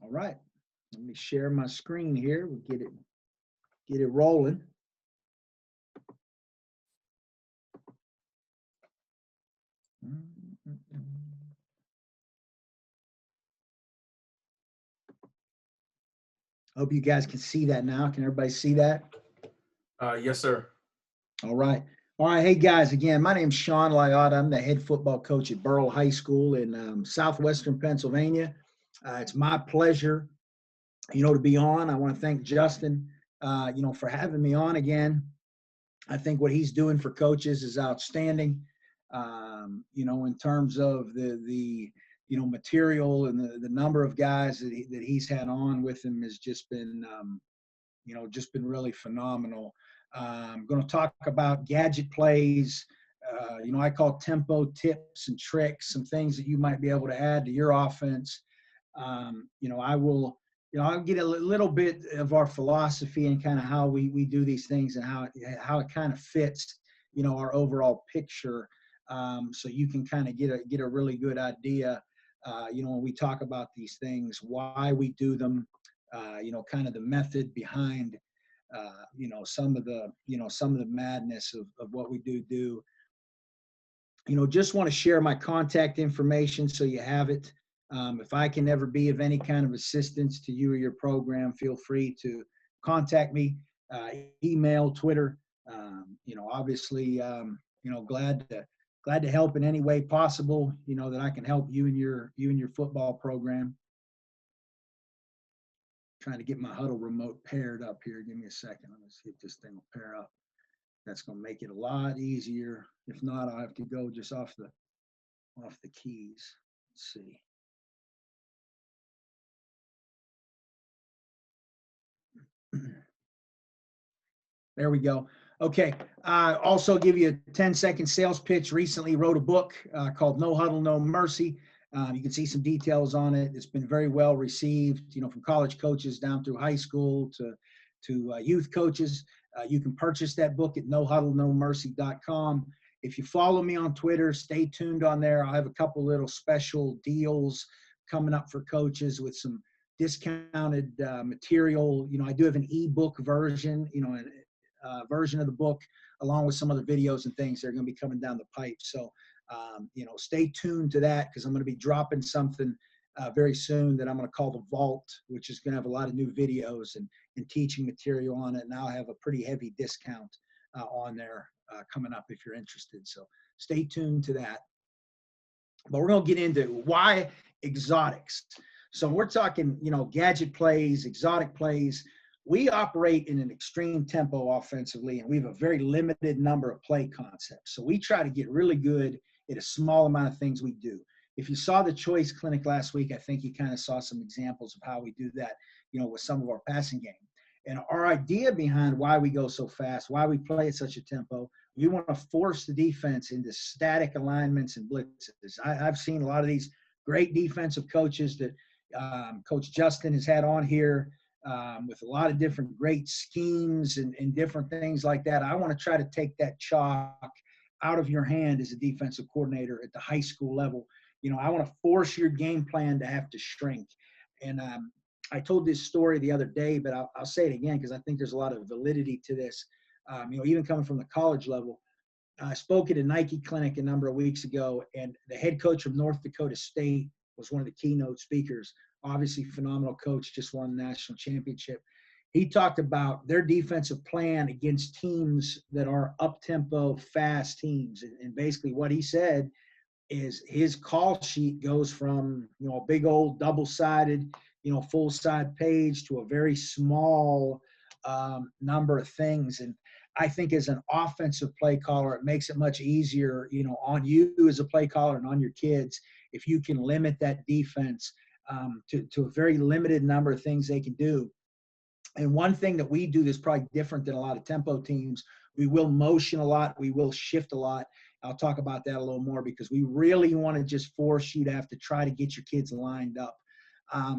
All right. Let me share my screen here. We'll get it rolling. Hope you guys can see that now. Can everybody see that? Yes, sir. All right. All right. Hey, guys, again, my name's Shawn Liotta. I'm the head football coach at Burrell High School in southwestern Pennsylvania. It's my pleasure, to be on. I want to thank Justin, for having me on again. I think what he's doing for coaches is outstanding. In terms of the material and the number of guys that he's had on with him has just been, just been really phenomenal. I'm going to talk about gadget plays. I call tempo tips and tricks, some things that you might be able to add to your offense. I'll get a little bit of our philosophy and kind of how we do these things and how it kind of fits, our overall picture. So you can kind of get a really good idea, when we talk about these things, why we do them, kind of the method behind, some of the madness of what we do. Just want to share my contact information so you have it. If I can ever be of any kind of assistance to you or your program, feel free to contact me, email, Twitter. Obviously, glad to help in any way possible. That I can help you and your football program. Trying to get my huddle remote paired up here. Give me a second. Let me see if this thing will pair up. That's going to make it a lot easier. If not, I'll have to go just off the keys. Let's see. There we go. Okay. Also give you a 10-second sales pitch. Recently wrote a book called No Huddle, No Mercy. You can see some details on it. It's been very well received, from college coaches down through high school to youth coaches. You can purchase that book at nohuddlenomercy.com. If you follow me on Twitter, stay tuned on there. I'll have a couple little special deals coming up for coaches with some discounted material. I do have an ebook version, version of the book, along with some other videos and things that are going to be coming down the pipe. So, stay tuned to that, because I'm going to be dropping something very soon that I'm going to call the Vault, which is going to have a lot of new videos and teaching material on it. And I'll have a pretty heavy discount on there coming up if you're interested. So stay tuned to that. But we're going to get into why exotics. So we're talking, gadget plays, exotic plays. We operate in an extreme tempo offensively, and we have a very limited number of play concepts. So we try to get really good at a small amount of things we do. If you saw the choice clinic last week, I think you kind of saw some examples of how we do that, with some of our passing game. And our idea behind why we go so fast, why we play at such a tempo, we want to force the defense into static alignments and blitzes. I've seen a lot of these great defensive coaches that Coach Justin has had on here with a lot of different great schemes and different things like that. I want to try to take that chalk out of your hand as a defensive coordinator at the high school level. I want to force your game plan to have to shrink. And I told this story the other day, but I'll say it again because I think there's a lot of validity to this. Even coming from the college level, I spoke at a Nike clinic a number of weeks ago, and the head coach of North Dakota State was one of the keynote speakers. Obviously, phenomenal coach, just won the national championship. He talked about their defensive plan against teams that are up-tempo, fast teams. And basically what he said is his call sheet goes from, a big old double-sided, full-side page to a very small number of things. And I think as an offensive play caller, it makes it much easier, on you as a play caller and on your kids, if you can limit that defense to a very limited number of things they can do. And one thing that we do that's probably different than a lot of tempo teams, we will motion a lot, we will shift a lot. I'll talk about that a little more because we really want to just force you to have to try to get your kids lined up.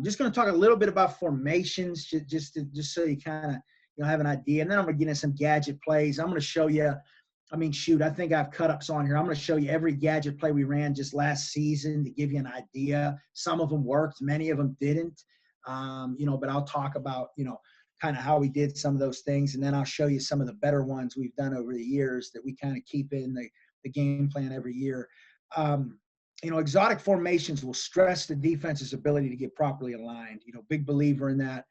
Just going to talk a little bit about formations, just so you kind of have an idea. And then I'm going to get into some gadget plays. I'm going to show you. I think I have cut-ups on here. I'm going to show you every gadget play we ran just last season to give you an idea. Some of them worked, many of them didn't. But I'll talk about, kind of how we did some of those things. And then I'll show you some of the better ones we've done over the years that we kind of keep in the game plan every year. Exotic formations will stress the defense's ability to get properly aligned. Big believer in that.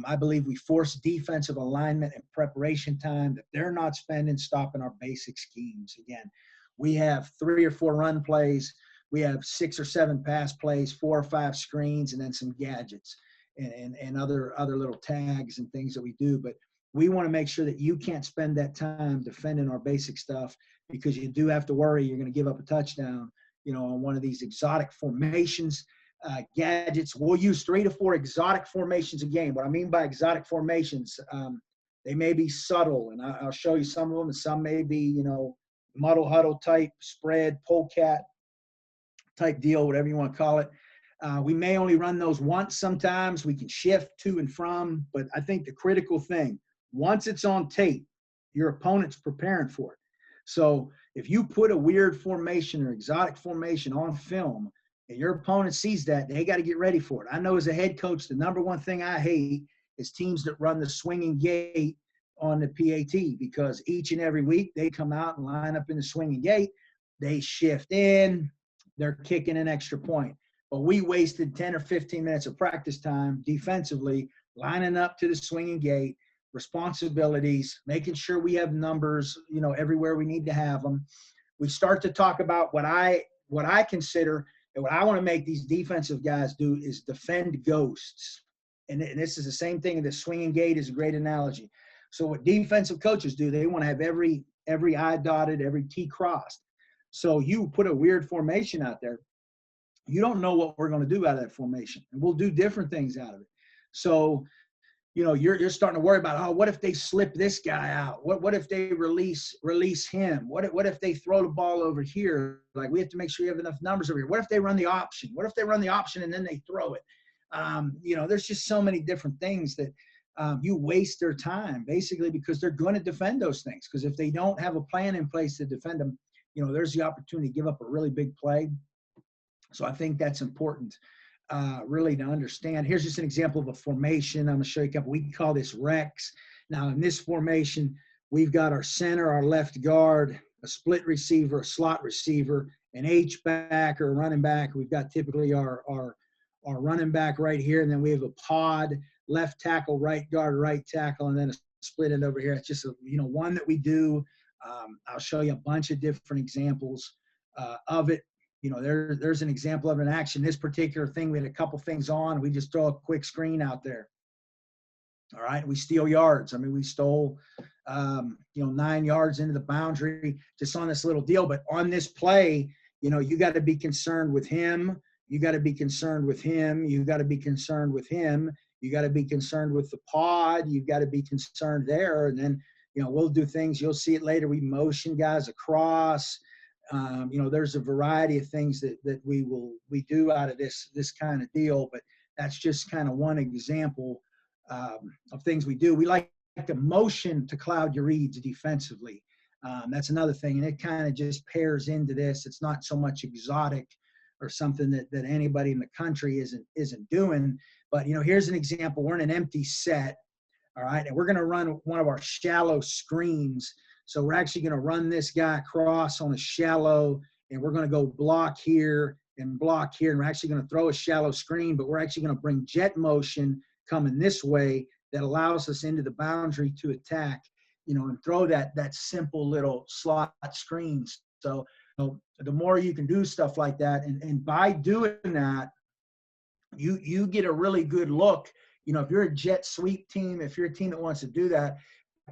I believe we force defensive alignment and preparation time that they're not spending stopping our basic schemes. Again, we have 3 or 4 run plays. We have 6 or 7 pass plays, 4 or 5 screens, and then some gadgets and other little tags and things that we do. But we want to make sure that you can't spend that time defending our basic stuff, because you do have to worry you're going to give up a touchdown, on one of these exotic formations. Gadgets, we'll use 3 to 4 exotic formations a game. What I mean by exotic formations, they may be subtle, and I'll show you some of them, and some may be, muddle huddle type, spread, polecat type deal, whatever you want to call it. We may only run those once sometimes. We can shift to and from, but I think the critical thing, once it's on tape, your opponent's preparing for it. So if you put a weird formation or exotic formation on film and your opponent sees that, they got to get ready for it. I know as a head coach, the number one thing I hate is teams that run the swinging gate on the PAT, because each and every week they come out and line up in the swinging gate. They shift in, they're kicking an extra point. But we wasted 10 or 15 minutes of practice time defensively, lining up to the swinging gate, responsibilities, making sure we have numbers, everywhere we need to have them. We start to talk about what I consider and what I want to make these defensive guys do is defend ghosts. And this is the same thing. The swinging gate is a great analogy. So what defensive coaches do, they want to have every I dotted, every T crossed. So you put a weird formation out there, you don't know what we're going to do out of that formation, and we'll do different things out of it. So, you're starting to worry about, what if they slip this guy out? What if they release him? What if they throw the ball over here? Like, we have to make sure you have enough numbers over here. What if they run the option? What if they run the option and then they throw it? There's just so many different things that you waste their time, basically, because they're going to defend those things. Because if they don't have a plan in place to defend them, there's the opportunity to give up a really big play. So I think that's important, really, to understand. Here's just an example of a formation. I'm going to show you a couple. We call this Rex. Now, in this formation, we've got our center, our left guard, a split receiver, a slot receiver, an H-back or running back. We've got typically our running back right here, and then we have a pod, left tackle, right guard, right tackle, and then a split end over here. It's just one that we do. I'll show you a bunch of different examples of it. There's an example of an action. This particular thing, we had a couple things on. We just throw a quick screen out there. All right. We steal yards. I mean, we stole, 9 yards into the boundary just on this little deal. But on this play, you got to be concerned with him. You got to be concerned with him. You got to be concerned with him. You got to be concerned with the pod. You've got to be concerned there. And then, we'll do things. You'll see it later. We motion guys across. There's a variety of things that we do out of this kind of deal, but that's just kind of one example of things we do. We like to motion to cloud your reads defensively. That's another thing, and it kind of just pairs into this. It's not so much exotic or something that anybody in the country isn't doing, but here's an example. We're in an empty set, all right, and we're going to run one of our shallow screens. So we're actually going to run this guy across on a shallow, and we're going to go block here and block here. And we're actually going to throw a shallow screen, but we're actually going to bring jet motion coming this way that allows us into the boundary to attack, and throw that simple little slot screens. So the more you can do stuff like that, and by doing that, you get a really good look. If you're a jet sweep team, if you're a team that wants to do that,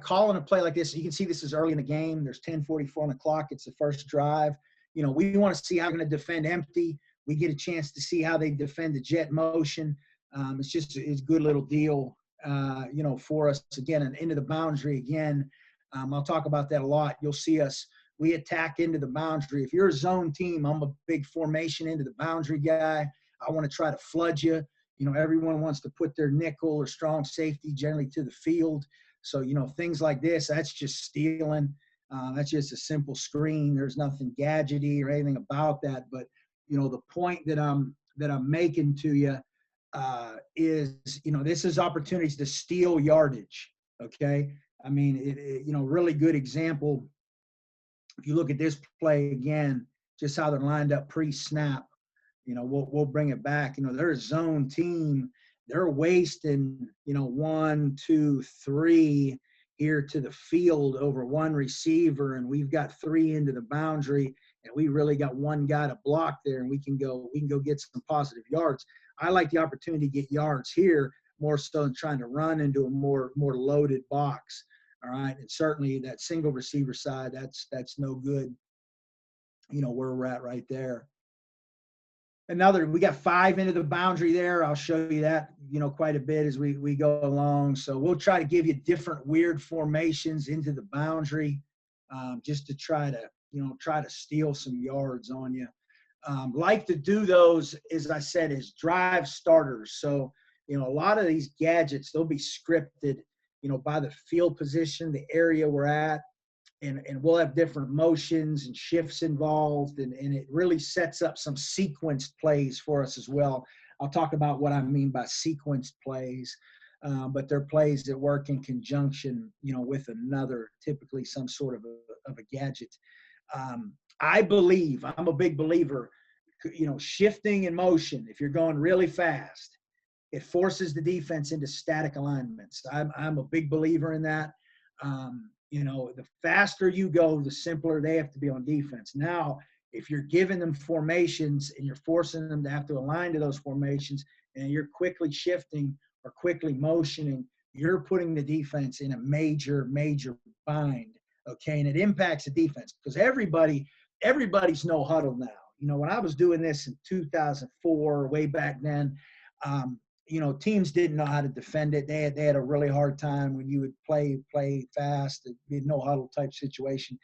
calling a play like this, you can see this is early in the game. There's 10:44 on the clock. It's the first drive. We want to see how they're going to defend empty. We get a chance to see how they defend the jet motion. It's a good little deal, for us, again, and into the boundary again. I'll talk about that a lot. You'll see us, we attack into the boundary. If you're a zone team, I'm a big formation into the boundary guy. I want to try to flood you. Everyone wants to put their nickel or strong safety generally to the field. So, things like this, that's just stealing. That's just a simple screen. There's nothing gadgety or anything about that. But, the point that I'm making to you is, this is opportunities to steal yardage. Okay. I mean, really good example. If you look at this play again, just how they're lined up pre-snap, we'll bring it back. They're a zone team. They're wasting, 1, 2, 3 here to the field over one receiver, and we've got 3 into the boundary, and we really got one guy to block there, and we can go get some positive yards. I like the opportunity to get yards here more so than trying to run into a more loaded box. All right, and certainly that single receiver side, that's no good. Where we're at right there. We got 5 into the boundary there. I'll show you that, quite a bit as we go along. So we'll try to give you different weird formations into the boundary, just to try to steal some yards on you. Like to do those, as I said, as drive starters. So, a lot of these gadgets, they'll be scripted, by the field position, the area we're at. And we'll have different motions and shifts involved, and it really sets up some sequenced plays for us as well. I'll talk about what I mean by sequenced plays, but they're plays that work in conjunction, with another, typically some sort of a gadget. I believe, I'm a big believer, shifting in motion, if you're going really fast, it forces the defense into static alignments. I'm a big believer in that. The faster you go, the simpler they have to be on defense. Now, if you're giving them formations and you're forcing them to have to align to those formations, and you're quickly shifting or quickly motioning, you're putting the defense in a major bind. Okay, and it impacts the defense because everybody's no huddle now. When I was doing this in 2004, way back then, teams didn't know how to defend it. They had a really hard time when you would play fast. It'd be a no huddle type situation.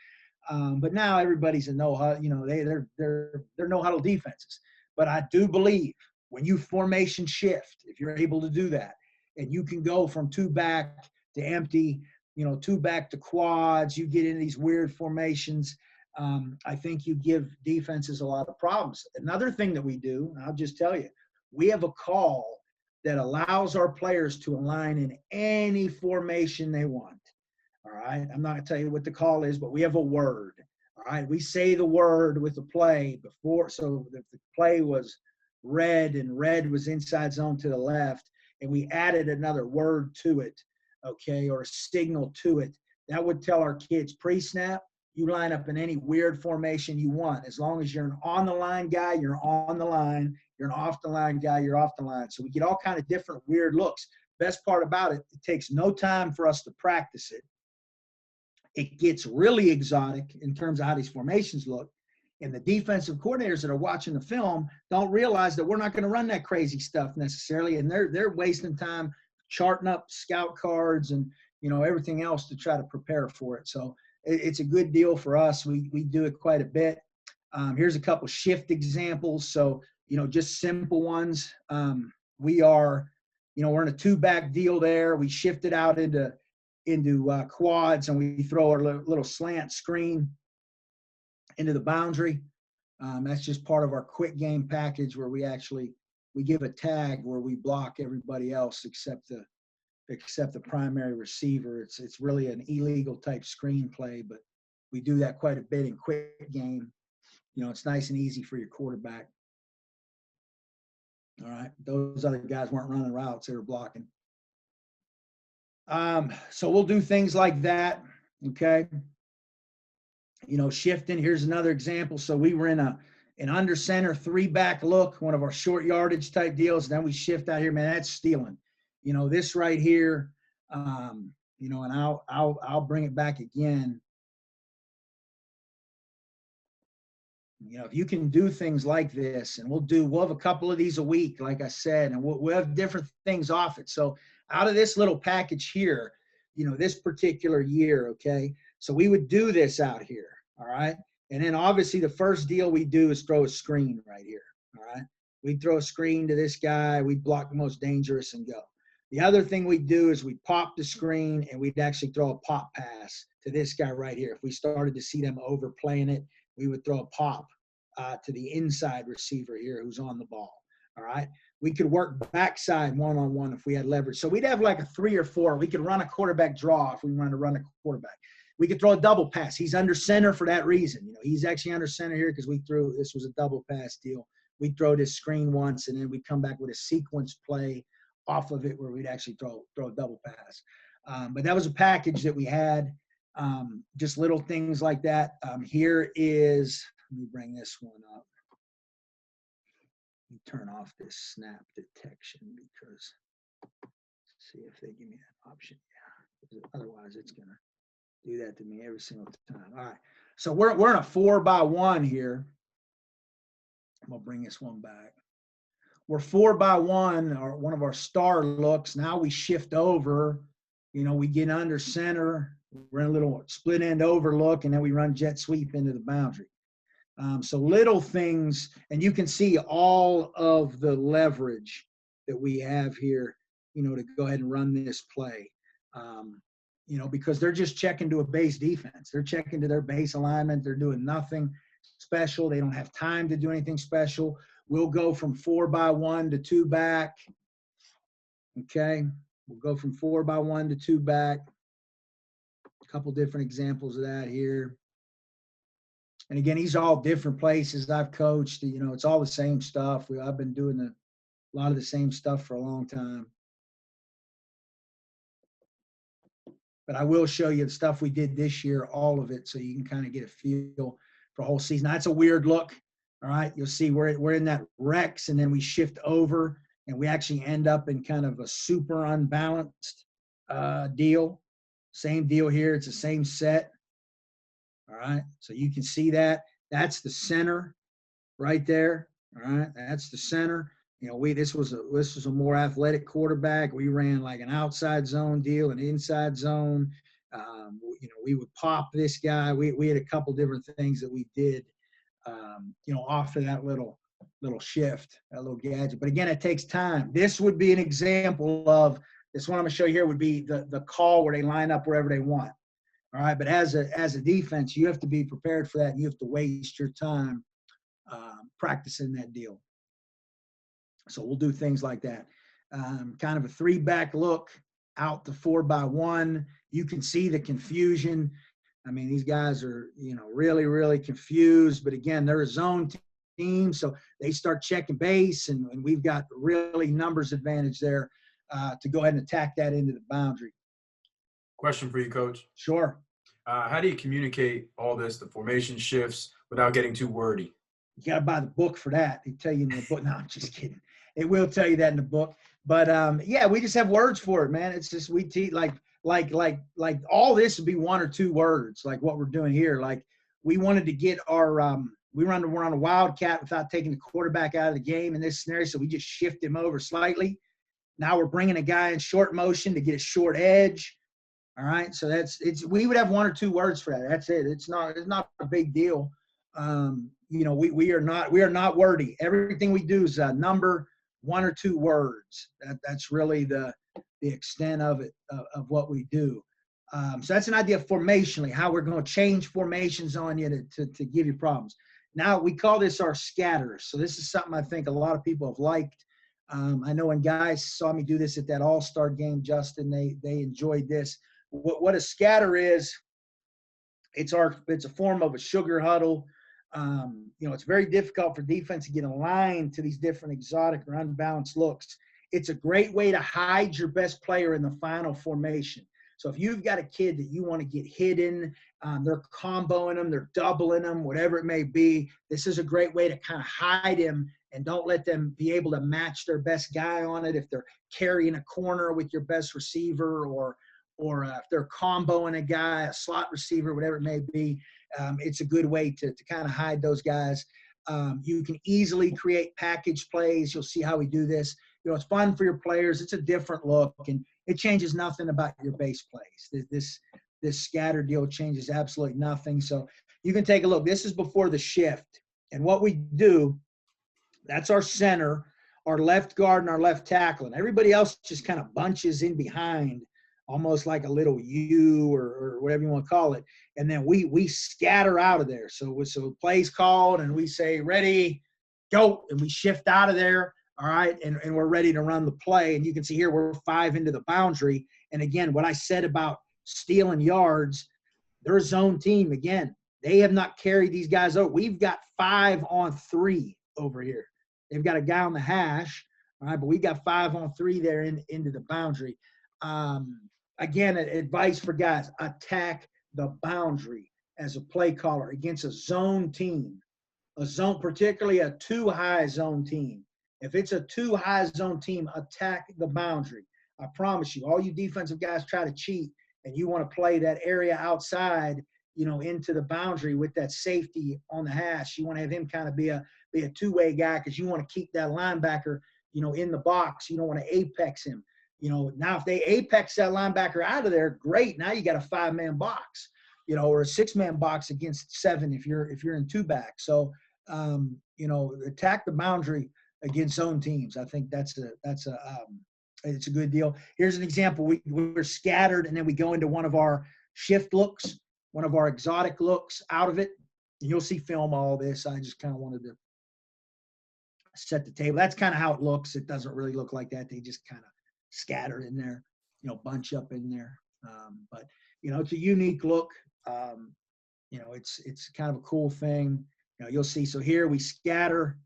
But now everybody's a no huddle. They're no huddle defenses. But I do believe when you formation shift, if you're able to do that, and you can go from 2 back to empty, 2 back to quads, you get into these weird formations. I think you give defenses a lot of problems. Another thing that we do, and I'll just tell you, we have a call that allows our players to align in any formation they want. All right. I'm not going to tell you what the call is, but we have a word. All right. We say the word with the play before. So if the play was red and red was inside zone to the left, and we added another word to it, okay, or a signal to it, that would tell our kids pre-snap, you line up in any weird formation you want. As long as you're an on the line guy, you're on the line. You're an off the line guy, you're off the line. So we get all kind of different weird looks. Best part about it, it takes no time for us to practice it. It gets really exotic in terms of how these formations look. And the defensive coordinators that are watching the film don't realize that we're not going to run that crazy stuff necessarily. And they're wasting time charting up scout cards and, everything else to try to prepare for it. So it's a good deal for us. We do it quite a bit. Here's a couple shift examples. So, just simple ones. We're in a 2-back deal there. We shift it out into quads, and we throw our little slant screen into the boundary. That's just part of our quick game package where we give a tag where we block everybody else except the primary receiver. It's really an illegal type screen play, but we do that quite a bit in quick game. It's nice and easy for your quarterback. All right. Those other guys weren't running routes. They were blocking. So we'll do things like that. Okay. Shifting. Here's another example. So we were in an under center 3-back look, one of our short yardage type deals. Then we shift out here, man, that's stealing. This right here, and I'll bring it back again. If you can do things like this, and we'll have a couple of these a week, like I said, and we'll have different things off it. So out of this little package here, this particular year, okay, so we would do this out here, all right? And then obviously the first deal we do is throw a screen right here, all right? We'd throw a screen to this guy, we'd block the most dangerous and go. The other thing we do is we pop the screen and we'd actually throw a pop pass to this guy right here. If we started to see them overplaying it, we would throw a pop to the inside receiver here who's on the ball. All right. We could work backside one-on-one if we had leverage. So we'd have like a 3 or 4. We could run a quarterback draw if we wanted to run a quarterback. We could throw a double pass. He's under center for that reason. He's actually under center here because this was a double pass deal. We'd throw this screen once, and then we'd come back with a sequence play off of it where we'd actually throw a double pass. But that was a package that we had, just little things like that. Here is, let me bring this one up. Let me turn off this snap detection because see if they give me that option. Yeah, otherwise it's going to do that to me every single time. All right, so we're in a 4x1 here. I'm going to bring this one back. We're 4x1, or one of our star looks. Now we shift over. We get under center. We're in a little split end overlook, and then we run jet sweep into the boundary. So little things, and you can see all of the leverage that we have here, to go ahead and run this play. Because they're just checking to a base defense. They're checking to their base alignment. They're doing nothing special. They don't have time to do anything special. We'll go from 4x1 to 2 back. Okay. We'll go from 4x1 to 2 back. A couple different examples of that here. And again, these are all different places I've coached. It's all the same stuff. I've been doing a lot of the same stuff for a long time. But I will show you the stuff we did this year, all of it, so you can kind of get a feel for a whole season. Now, that's a weird look. All right, you'll see we're in that Rex, and then we shift over, and we actually end up in kind of a super unbalanced deal. Same deal here. It's the same set. All right, so you can see that. That's the center right there. All right, that's the center. This was a more athletic quarterback. We ran like an outside zone deal, an inside zone. We would pop this guy. We had a couple different things that we did, off of that little shift, that little gadget. But again, it takes time. This would be an example of this one I'm going to show you here would be the call where they line up wherever they want. All right, but as a defense, you have to be prepared for that. And you have to waste your time practicing that deal. So we'll do things like that. Kind of a 3-back look out the 4x1. You can see the confusion. I mean, these guys are, really, really confused. But again, they're a zone team, so they start checking base, and we've got really numbers advantage there to go ahead and attack that into the boundary. Question for you, Coach. Sure. How do you communicate all this, the formation shifts, without getting too wordy? You got to buy the book for that. They tell you in the book. No, I'm just kidding. It will tell you that in the book. But yeah, we just have words for it, man. It's just we teach like all this would be 1 or 2 words, like what we're doing here. Like we wanted to get our we're on a wildcat without taking the quarterback out of the game in this scenario, so we just shift him over slightly. Now we're bringing a guy in short motion to get a short edge. All right, so we would have 1 or 2 words for that. That's it. It's not a big deal. We are not wordy. Everything we do is a number, 1 or 2 words. That's really the extent of it, of what we do. So that's an idea formationally, how we're going to change formations on you to give you problems. Now we call this our scatters. So this is something I think a lot of people have liked. I know when guys saw me do this at that All-Star game, Justin, they enjoyed this. What a scatter is, it's a form of a sugar huddle. It's very difficult for defense to get aligned to these different exotic or unbalanced looks. It's a great way to hide your best player in the final formation. So if you've got a kid that you want to get hidden, they're comboing them, they're doubling them, whatever it may be, this is a great way to kind of hide him and don't let them be able to match their best guy on it if they're carrying a corner with your best receiver or if they're comboing a guy, a slot receiver, whatever it may be. It's a good way to kind of hide those guys. You can easily create package plays. You'll see how we do this. It's fun for your players. It's a different look, and it changes nothing about your base plays. This scatter deal changes absolutely nothing. So you can take a look. This is before the shift. And what we do, that's our center, our left guard, and our left tackle. And everybody else just kind of bunches in behind, almost like a little U or whatever you want to call it. And then we scatter out of there. So plays called, and we say, ready, go, and we shift out of there. all right, and we're ready to run the play. And you can see here we're 5 into the boundary. And again, what I said about stealing yards, they're a zone team again. They have not carried these guys over. We've got 5-on-3 over here. They've got a guy on the hash, all right, but we got 5-on-3 there into the boundary. Again, advice for guys: attack the boundary as a play caller against a zone team, a zone, particularly a too-high zone team. If it's a too-high zone team, attack the boundary. I promise you, all you defensive guys try to cheat, and you want to play that area outside, into the boundary with that safety on the hash. You want to have him kind of be a two-way guy because you want to keep that linebacker, in the box. You don't want to apex him. Now if they apex that linebacker out of there, great. Now you got a 5-man box, or a 6-man box against 7 if you're in 2-back. So, attack the boundary against zone teams. I think it's a good deal. Here's an example. We're scattered, and then we go into one of our shift looks, one of our exotic looks out of it. And you'll see film all this. I just kind of wanted to set the table. That's kind of how it looks. It doesn't really look like that. They just kind of scatter in there, bunch up in there. But it's a unique look. It's kind of a cool thing. You'll see. So here we scatter,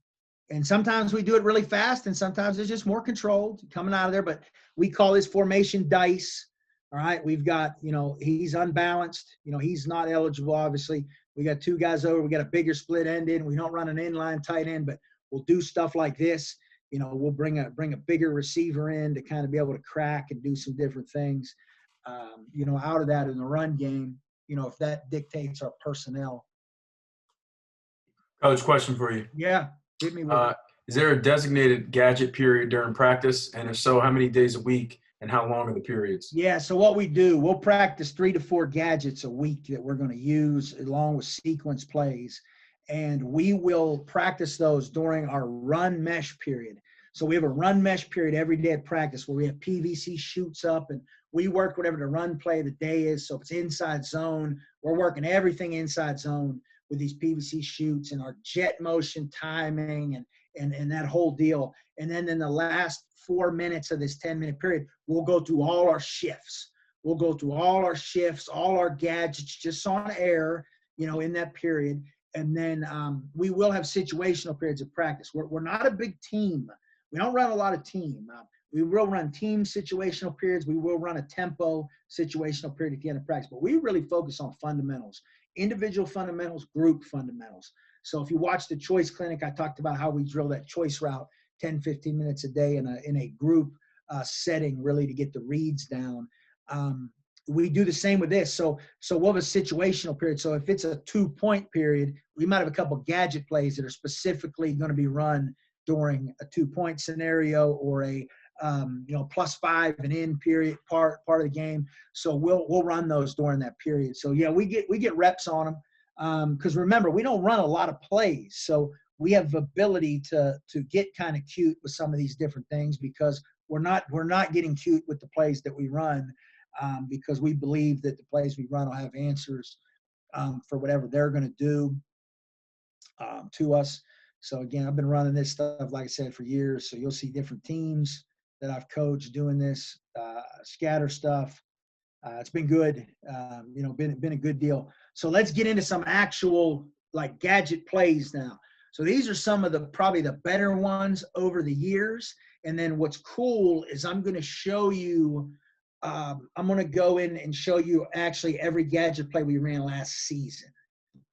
and sometimes we do it really fast, and sometimes it's just more controlled coming out of there. But we call this formation dice. All right. We've got, he's unbalanced. He's not eligible, obviously. We got 2 guys over. We got a bigger split end in. We don't run an inline tight end, but we'll do stuff like this. We'll bring a bigger receiver in to kind of be able to crack and do some different things, out of that in the run game, if that dictates our personnel. Coach, question for you. Yeah. Hit me with it. Is there a designated gadget period during practice? And if so, how many days a week and how long are the periods? Yeah. So what we do, we'll practice 3 to 4 gadgets a week that we're going to use along with sequence plays. And we will practice those during our run mesh period. So we have a run mesh period every day at practice where we have PVC shoots up, and we work whatever the run play of the day is. So if it's inside zone, we're working everything inside zone with these PVC shoots and our jet motion timing and that whole deal. And then in the last 4 minutes of this 10-minute period, we'll go through all our shifts. We'll go through all our shifts, all our gadgets just on air, in that period. And then we will have situational periods of practice. We're not a big team. We don't run a lot of team. We will run team situational periods. We will run a tempo situational period at the end of practice. But we really focus on fundamentals, individual fundamentals, group fundamentals. So if you watch the choice clinic, I talked about how we drill that choice route 10, 15 minutes a day in a group setting, really to get the reads down. We do the same with this. So we'll have a situational period. So if it's a 2-point period, we might have a couple of gadget plays that are specifically going to be run during a 2-point scenario or a +5 and in period part of the game. So we'll run those during that period. So yeah, we get reps on them because remember, we don't run a lot of plays. So we have the ability to get kind of cute with some of these different things because we're not getting cute with the plays that we run. Because we believe that the plays we run will have answers for whatever they're going to do to us. So again, I've been running this stuff, like I said, for years. So you'll see different teams that I've coached doing this scatter stuff. It's been good, been a good deal. So let's get into some actual like gadget plays now. So these are some of probably the better ones over the years. And then what's cool is I'm going to show you. I'm going to go in and show you actually every gadget play we ran last season.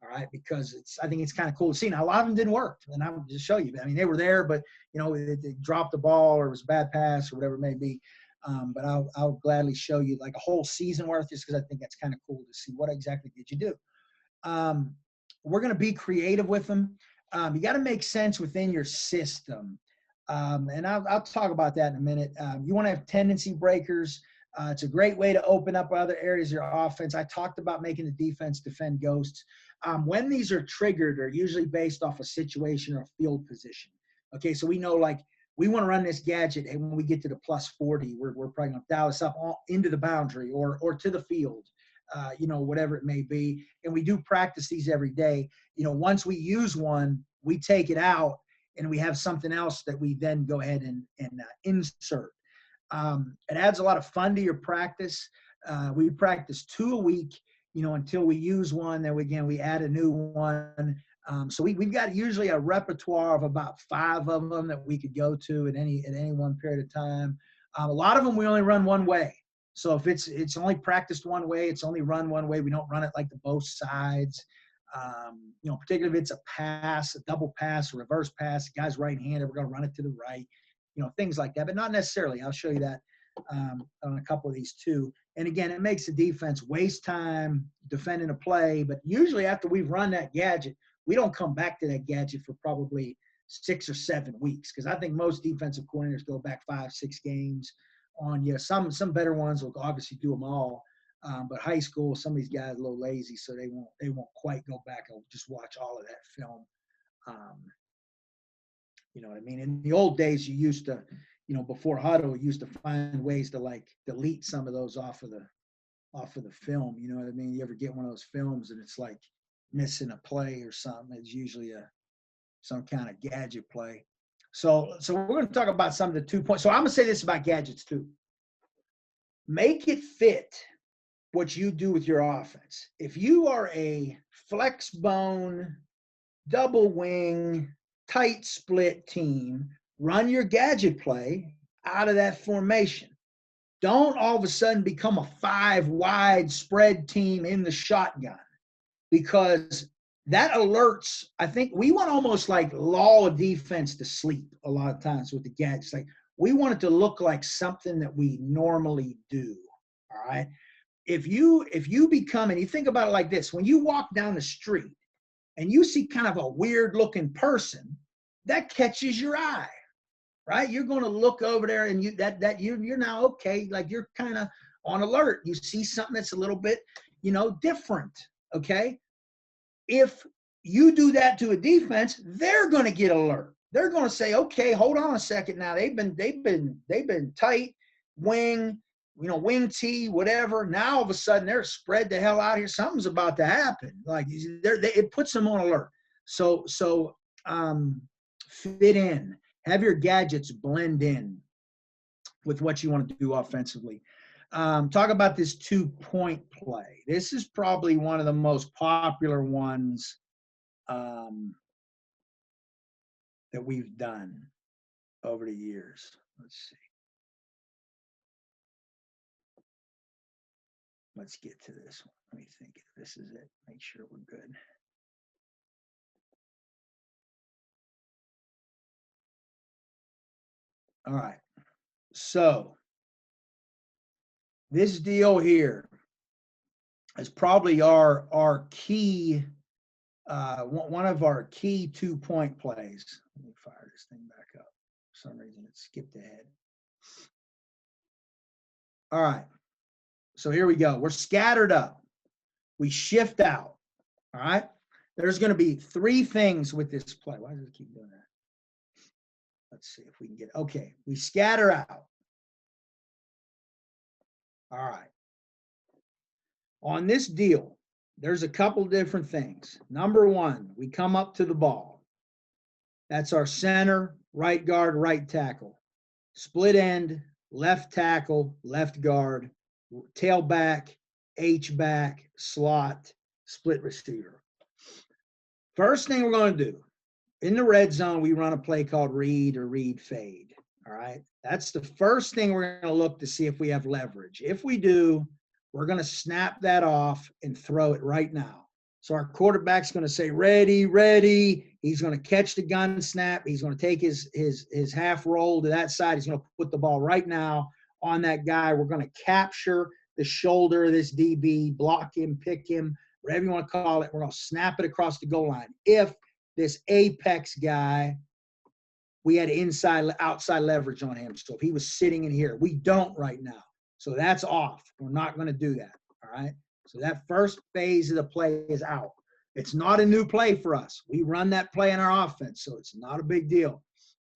All right. Because I think it's kind of cool to see. Now, a lot of them didn't work. And I'll just show you. I mean, they were there, but, they dropped the ball or it was a bad pass or whatever it may be. But I'll gladly show you like a whole season worth just because I think that's kind of cool to see what exactly did you do. We're going to be creative with them. You got to make sense within your system. And I'll talk about that in a minute. You want to have tendency breakers. It's a great way to open up other areas of your offense. I talked about making the defense defend ghosts. When these are triggered, they're usually based off a situation or a field position. Okay, so we know like we want to run this gadget, and when we get to the +40, we're probably going to dial this up into the boundary or to the field, whatever it may be. And we do practice these every day. Once we use one, we take it out and we have something else that we then go ahead and insert. It adds a lot of fun to your practice. We practice 2 a week, until we use one. Then we add a new one. So we've got usually a repertoire of about 5 of them that we could go to at any one period of time. A lot of them we only run one way. So if it's only practiced one way, it's only run one way. We don't run it like the both sides. Particularly if it's a pass, a double pass, a reverse pass, the guy's right-handed, we're going to run it to the right, things like that, but not necessarily. I'll show you that on a couple of these too. And again, it makes the defense waste time defending a play, but usually after we've run that gadget, we don't come back to that gadget for probably 6 or 7 weeks, because I think most defensive coordinators go back 5, 6 games on you. Some better ones will obviously do them all. But high school, some of these guys are a little lazy, so they won't quite go back and just watch all of that film. You know what I mean? In the old days, you used to, before huddle, you used to find ways to like delete some of those off of the film. You know what I mean? You ever get one of those films and it's like missing a play or something? It's usually some kind of gadget play. So we're going to talk about some of the 2 points. So I'm going to say this about gadgets too. Make it fit what you do with your offense. If you are a flex bone, double wing, tight split team, run your gadget play out of that formation. Don't all of a sudden become a 5 wide spread team in the shotgun, because that alerts, I think we want almost like lull a defense to sleep a lot of times with the gadgets. Like we want it to look like something that we normally do. All right. If you become, and you think about it like this, when you walk down the street and you see kind of a weird looking person, that catches your eye, right? You're going to look over there and you're now, okay, like you're kind of on alert. You see something that's a little bit, different. Okay. If you do that to a defense, they're going to get alert. They're going to say, okay, hold on a second. Now they've been tight, wing, wing T, whatever. Now all of a sudden they're spread the hell out here. Something's about to happen. Like it puts them on alert. So fit in. Have your gadgets blend in with what you want to do offensively. Talk about this 2-point play. This is probably one of the most popular ones that we've done over the years. Let's see. Let's get to this one. Let me think if this is it. Make sure we're good. All right. So this deal here is probably our key, one of our key 2-point plays. Let me fire this thing back up. For some reason it skipped ahead. All right. So here we go. We're scattered up. We shift out. All right. There's going to be 3 things with this play. Why does it keep doing that? Let's see if we can get, okay. We scatter out. All right. On this deal, there's a couple different things. Number 1, we come up to the ball. That's our center, right guard, right tackle. Split end, left tackle, left guard, tailback, H-back, slot, split receiver. First thing we're going to do, in the red zone, we run a play called read or read fade. All right. That's the first thing we're going to look to see if we have leverage. If we do, we're going to snap that off and throw it right now. So our quarterback's going to say, ready, ready. He's going to catch the gun snap. He's going to take his half roll to that side. He's going to put the ball right now on that guy. We're going to capture the shoulder of this DB, block him, pick him, whatever you want to call it. We're going to snap it across the goal line. If this apex guy, we had outside leverage on him. So if he was sitting in here, we don't right now. So that's off. We're not going to do that. All right. So that first phase of the play is out. It's not a new play for us. We run that play in our offense, so it's not a big deal.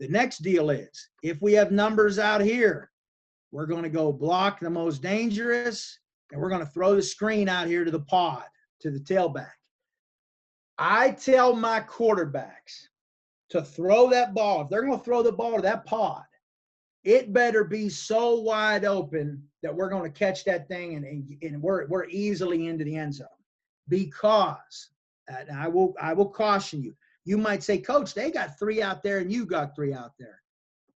The next deal is, if we have numbers out here, we're going to go block the most dangerous, and we're going to throw the screen out here to the pod, to the tailback. I tell my quarterbacks to throw that ball, if they're going to throw the ball to that pod, it better be so wide open that we're going to catch that thing and we're easily into the end zone. Because, and I will caution you, you might say, Coach, they got 3 out there and you got 3 out there.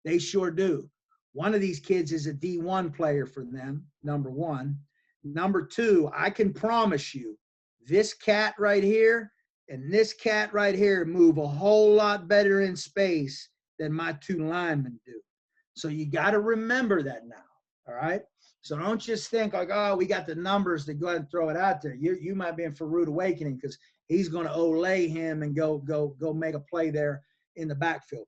They sure do. One of these kids is a D1 player for them, number one. Number two, I can promise you, this cat right here and this cat right here move a whole lot better in space than my 2 linemen do. So you got to remember that now, all right? So don't just think like, oh, we got the numbers to go ahead and throw it out there. You might be in for rude awakening because he's going to olay him and go make a play there in the backfield.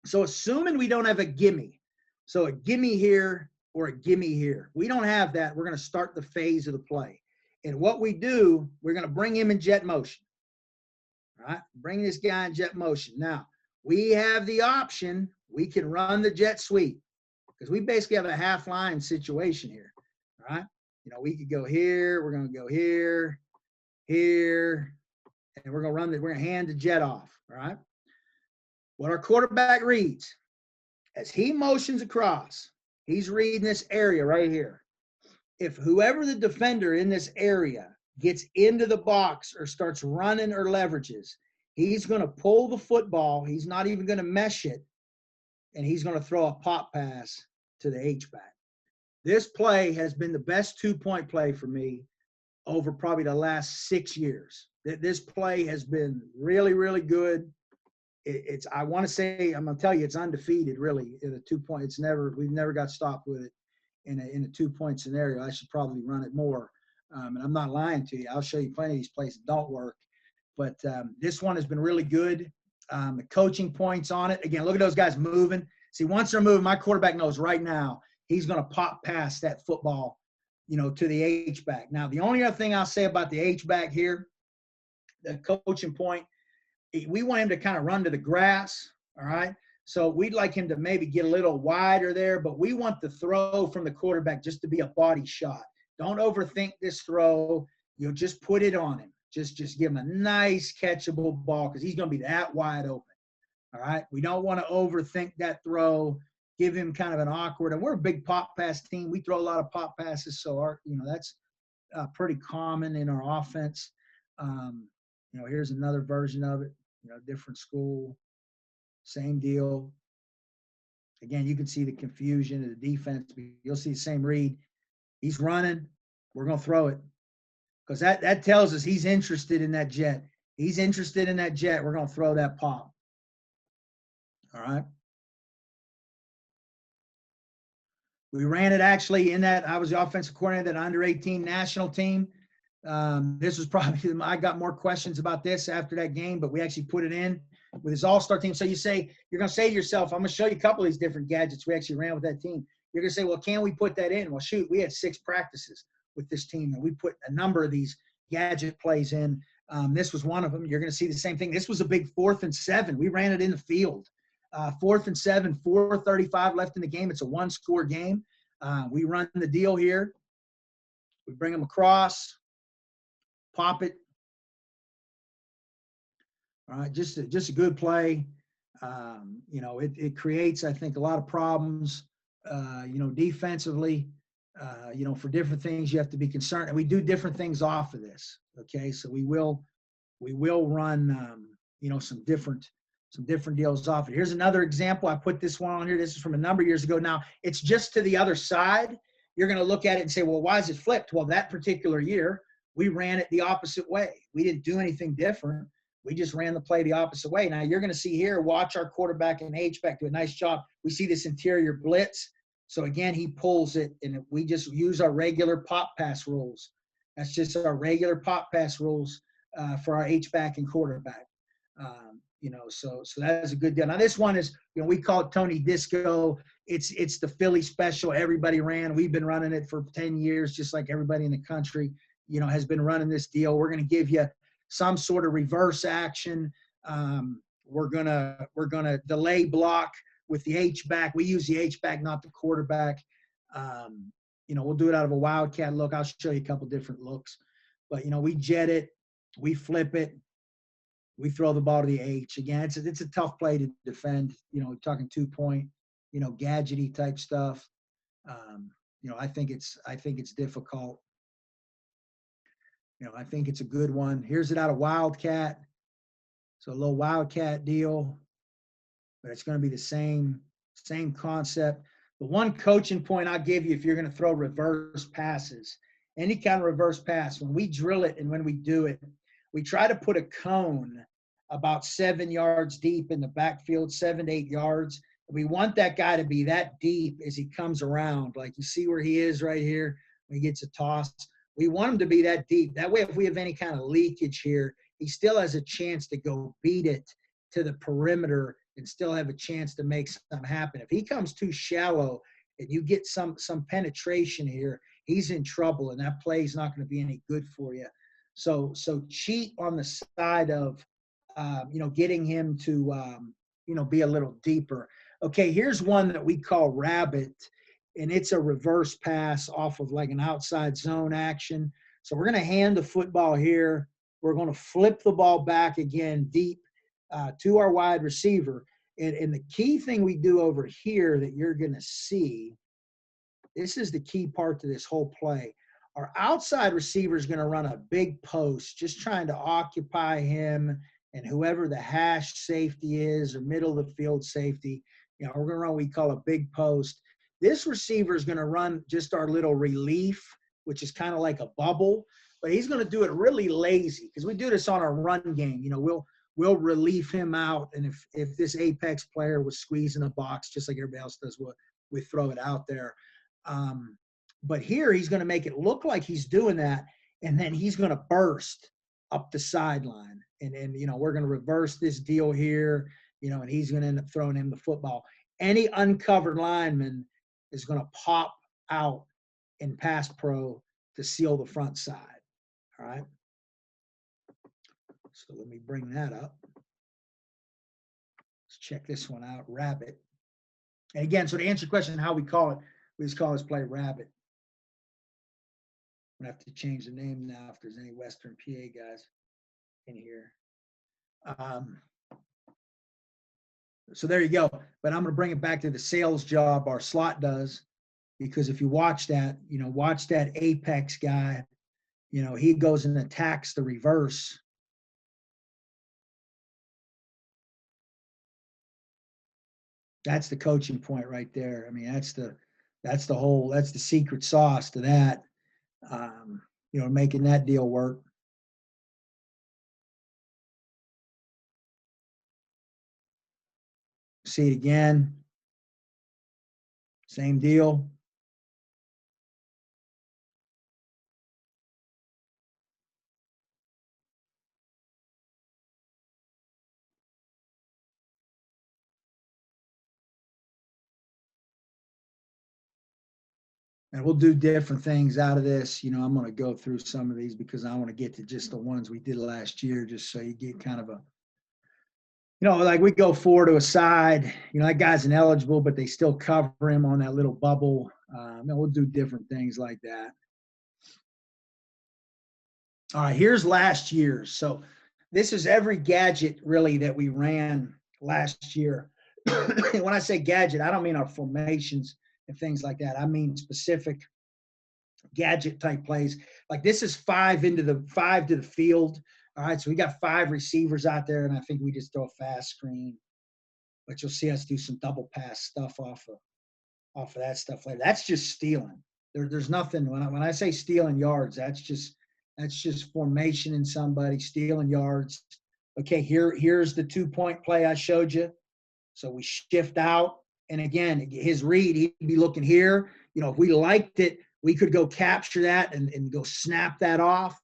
So assuming we don't have a gimme, so a gimme here or a gimme here, we don't have that. We're going to start the phase of the play. And what we do, we're going to bring him in jet motion. All right, bring this guy in jet motion. Now, we have the option. We can run the jet sweep because we basically have a half line situation here. All right, we could go here. We're going to go here, here, and we're going to hand the jet off. All right. What our quarterback reads, as he motions across, he's reading this area right here. If whoever the defender in this area gets into the box or starts running or leverages, he's going to pull the football. He's not even going to mesh it, and he's going to throw a pop pass to the H-back. This play has been the best 2-point play for me over probably the last 6 years. This play has been really, really good. I'm going to tell you, it's undefeated, really, in a 2-point. We've never got stopped with it in a 2-point scenario. I should probably run it more. And I'm not lying to you. I'll show you plenty of these plays that don't work. But this one has been really good. The coaching points on it. Again, look at those guys moving. See, once they're moving, my quarterback knows right now he's going to pop past that football, to the H-back. Now, the only other thing I'll say about the H-back here, the coaching point, we want him to kind of run to the grass, all right? So we'd like him to maybe get a little wider there, but we want the throw from the quarterback just to be a body shot. Don't overthink this throw. Just put it on him. Just give him a nice catchable ball because he's going to be that wide open, all right? We don't want to overthink that throw, give him kind of an awkward, and we're a big pop pass team. We throw a lot of pop passes, so that's pretty common in our offense. Here's another version of it. Different school, same deal. Again, you can see the confusion of the defense. You'll see the same read. He's running. We're going to throw it because that tells us he's interested in that jet. He's interested in that jet. We're going to throw that pop. All right. We ran it actually in that. I was the offensive coordinator of that under-18 national team. This was probably, I got more questions about this after that game, but we actually put it in with his all-star team. So you're going to say to yourself, I'm going to show you a couple of these different gadgets we actually ran with that team. You're going to say, well, can we put that in? Well, shoot, we had 6 practices with this team, and we put a number of these gadget plays in. This was one of them. You're going to see the same thing. This was a big 4th and 7. We ran it in the field. 4th and 7, 4:35 left in the game. It's a 1-score game. We run the deal here. We bring them across. Pop it. All right, just a good play. It creates, I think, a lot of problems, defensively, for different things you have to be concerned. And we do different things off of this, okay? So we will run, some different deals off it. Here's another example. I put this one on here. This is from a number of years ago. Now, it's just to the other side. You're going to look at it and say, well, why is it flipped? Well, that particular year, we ran it the opposite way. We didn't do anything different. We just ran the play the opposite way. Now you're going to see here, watch our quarterback and H-back do a nice job. We see this interior blitz. So again, he pulls it, and we just use our regular pop pass rules. That's just our pop pass rules for our H-back and quarterback. So that is a good deal. Now this one is, we call it Tony Disco. It's the Philly special. Everybody ran. We've been running it for 10 years, just like everybody in the country, has been running this deal. We're going to give you some sort of reverse action. We're gonna delay block with the H-back. We use the H-back, not the quarterback. We'll do it out of a wildcat look. I'll show you a couple different looks. But, we jet it. We flip it. We throw the ball to the H. Again, it's a tough play to defend. Talking 2-point, gadgety type stuff. I think it's difficult. I think it's a good one. Here's it out of Wildcat. So a little Wildcat deal, but it's going to be the same concept. The one coaching point I'll give you if you're going to throw reverse passes, any kind of reverse pass, when we drill it and when we do it, we try to put a cone about 7 yards deep in the backfield, 7 to 8 yards. We want that guy to be that deep as he comes around. Like you see where he is right here when he gets a toss. We want him to be that deep. That way, if we have any kind of leakage here, he still has a chance to go beat it to the perimeter and still have a chance to make something happen. If he comes too shallow and you get some penetration here, he's in trouble, and that play is not going to be any good for you. So cheat on the side of, getting him to, be a little deeper. Okay, here's one that we call rabbit, and it's a reverse pass off of like an outside zone action. So we're going to hand the football here. We're going to flip the ball back again deep to our wide receiver. And the key thing we do over here that you're going to see, this is the key part to this whole play. Our outside receiver is going to run a big post, just trying to occupy him and whoever the hash safety is or middle of the field safety. We're going to run what we call a big post. This receiver is going to run just our little relief, which is kind of like a bubble, but he's going to do it really lazy because we do this on our run game. We'll relieve him out, and if this apex player was squeezing a box just like everybody else does, we throw it out there. But here he's going to make it look like he's doing that, and then he's going to burst up the sideline, and we're going to reverse this deal here, and he's going to end up throwing him the football. Any uncovered lineman is going to pop out in pass pro to seal the front side. All right. So let me bring that up. Let's check this one out, rabbit. And again, so to answer your question, how we call it, we just call this play rabbit. I'm going to have to change the name now if there's any Western PA guys in here. So there you go. But I'm going to bring it back to the sales job our slot does, because if you watch that, watch that apex guy, he goes and attacks the reverse. That's the coaching point right there. I mean, that's the secret sauce to that, making that deal work. See it again. Same deal. And we'll do different things out of this. I'm going to go through some of these because I want to get to just the ones we did last year, just so you get kind of a, like we go forward to a side, that guy's ineligible, but they still cover him on that little bubble. We'll do different things like that. All right, here's last year's. So this is every gadget really that we ran last year. When I say gadget, I don't mean our formations and things like that. I mean specific gadget type plays. Like this is 5 to the field. All right, so we got 5 receivers out there, and I think we just throw a fast screen. But you'll see us do some double pass stuff off of that stuff later. That's just stealing. There's nothing when I say stealing yards. That's just formation in somebody stealing yards. Okay, here's the 2-point play I showed you. So we shift out, and again, his read, he'd be looking here. If we liked it, we could go capture that and go snap that off.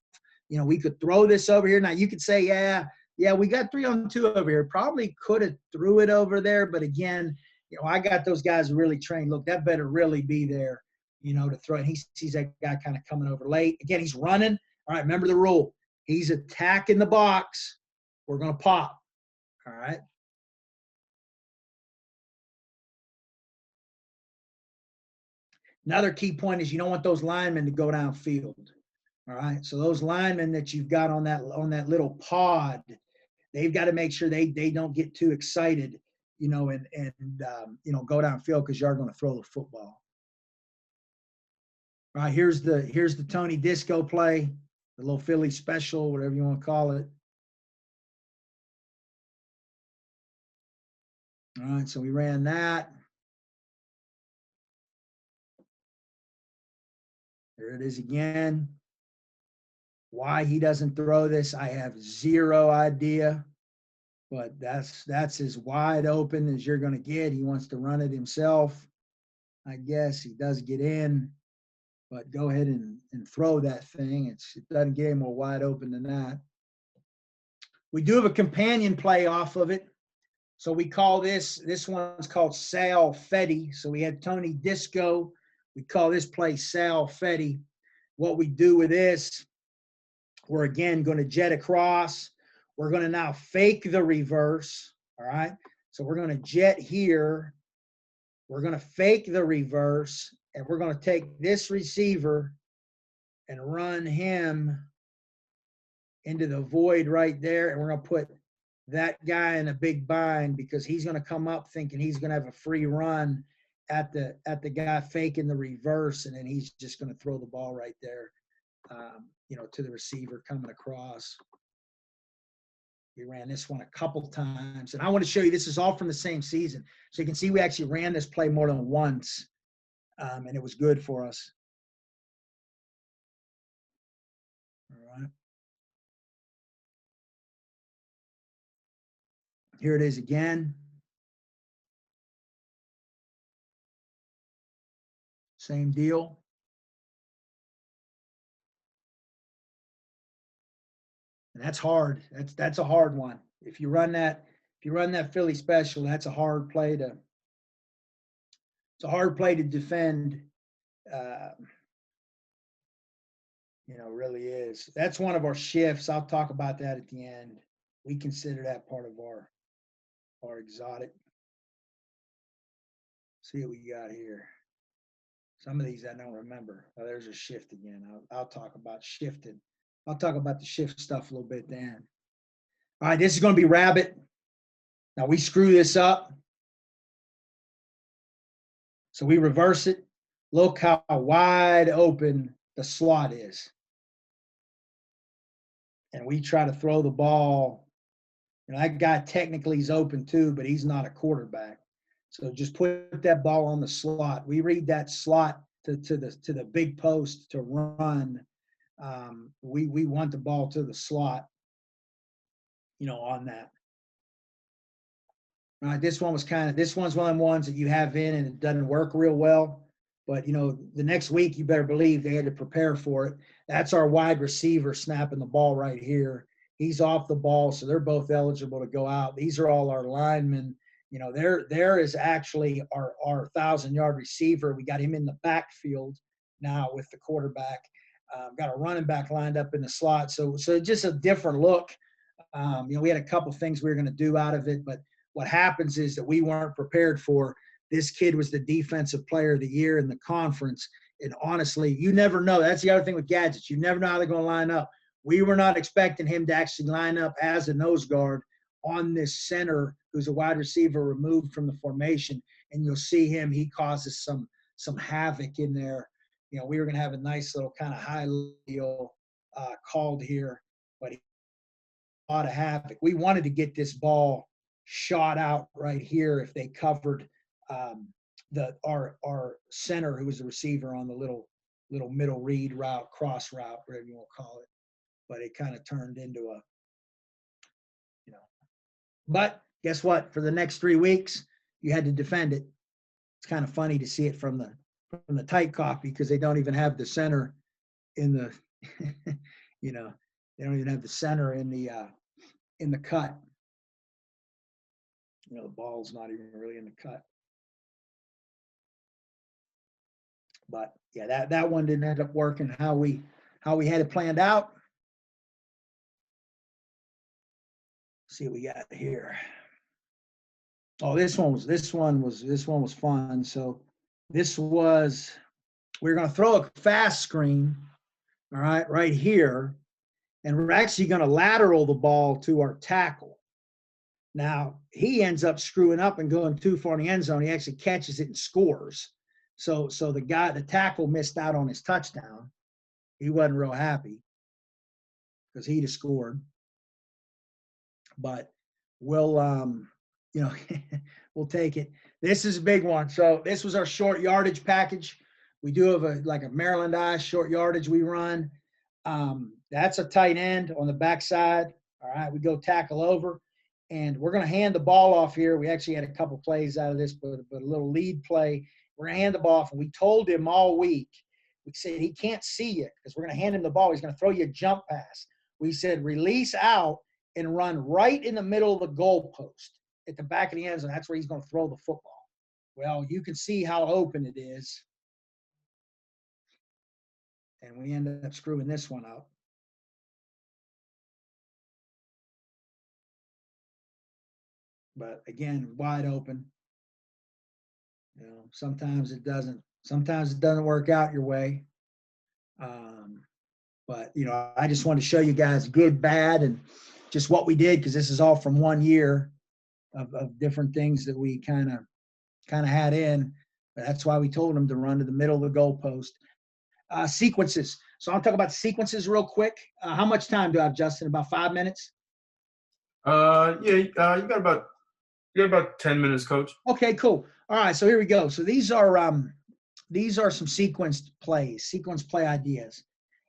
We could throw this over here. Now you could say, yeah, we got 3-on-2 over here. Probably could have threw it over there, but again, I got those guys really trained. Look, that better really be there, to throw it. He sees that guy kind of coming over late. Again, he's running. All right, remember the rule. He's attacking the box. We're going to pop. All right. Another key point is you don't want those linemen to go downfield. All right. So those linemen that you've got on that little pod, they've got to make sure they don't get too excited, and go downfield because you're going to throw the football. All right, here's the Tony Disco play, the little Philly special, whatever you want to call it. All right, so we ran that. There it is again. Why he doesn't throw this, I have zero idea. But that's as wide open as you're going to get. He wants to run it himself. I guess he does get in, but go ahead and throw that thing. It doesn't get any more wide open than that. We do have a companion play off of it. So we call this one's called Sal Fetty. So we had Tony Disco. We call this play Sal Fetty. What we do with this, we're again going to jet across. We're going to now fake the reverse. All right. So we're going to jet here. We're going to fake the reverse, and we're going to take this receiver and run him into the void right there. And we're going to put that guy in a big bind because he's going to come up thinking he's going to have a free run at the guy faking the reverse. And then he's just going to throw the ball right there, to the receiver coming across. We ran this one a couple times. And I want to show you, this is all from the same season. So you can see we actually ran this play more than once, and it was good for us. All right. Here it is again. Same deal. And that's hard. That's a hard one. If you run that Philly special, that's a hard play to. It's a hard play to defend. Really is. That's one of our shifts. I'll talk about that at the end. We consider that part of our exotic. See what we got here. Some of these I don't remember. Oh, there's a shift again. I'll talk about shifted. I'll talk about the shift stuff a little bit then. All right, this is going to be rabbit. Now we screw this up. So we reverse it. Look how wide open the slot is. And we try to throw the ball. That guy technically is open too, but he's not a quarterback. So just put that ball on the slot. We read that slot to the big post to run. We want the ball to the slot, on that. All right, this one's one of them ones that you have in and it doesn't work real well. But, the next week, you better believe they had to prepare for it. That's our wide receiver snapping the ball right here. He's off the ball, so they're both eligible to go out. These are all our linemen. There is actually our 1,000-yard receiver. We got him in the backfield now with the quarterback. Got a running back lined up in the slot. So just a different look. We had a couple things we were going to do out of it, but what happens is that we weren't prepared for. This kid was the defensive player of the year in the conference. And honestly, you never know. That's the other thing with gadgets. You never know how they're going to line up. We were not expecting him to actually line up as a nose guard on this center who's a wide receiver removed from the formation. And you'll see him. He causes some havoc in there. We were going to have a nice little kind of high deal called here, but a lot of havoc. We wanted to get this ball shot out right here if they covered our center, who was the receiver on the little middle read route, cross route, whatever you want to call it. But it kind of turned into But guess what? For the next 3 weeks, you had to defend it. It's kind of funny to see it from the tight copy because they don't even have the center in the, they don't even have the center in the cut. The ball's not even really in the cut. But yeah, that one didn't end up working how we had it planned out. Let's see what we got here. Oh, this one was fun. So we're going to throw a fast screen, all right here, and we're actually going to lateral the ball to our tackle. Now, he ends up screwing up and going too far in the end zone. He actually catches it and scores. So the tackle missed out on his touchdown. He wasn't real happy because he'd have scored. But we'll, we'll take it. This is a big one. So this was our short yardage package. We do have a Maryland Ice short yardage we run. That's a tight end on the backside. All right, we go tackle over, and we're going to hand the ball off here. We actually had a couple plays out of this, but a little lead play. We're going to hand the ball off, and we told him all week, we said he can't see you because we're going to hand him the ball. He's going to throw you a jump pass. We said release out and run right in the middle of the goalpost at the back of the end zone. That's where he's going to throw the football. Well, you can see how open it is. And we ended up screwing this one up. But again, wide open. Sometimes it doesn't. Sometimes it doesn't work out your way. But I just wanted to show you guys good, bad, and just what we did, because this is all from 1 year of different things that we kind of had in. But that's why we told them to run to the middle of the goalpost. Sequences. So I'll talk about sequences real quick. How much time do I have, Justin? About 5 minutes? You got about 10 minutes, Coach. Okay, cool. All right, so here we go. So these are some sequence play ideas.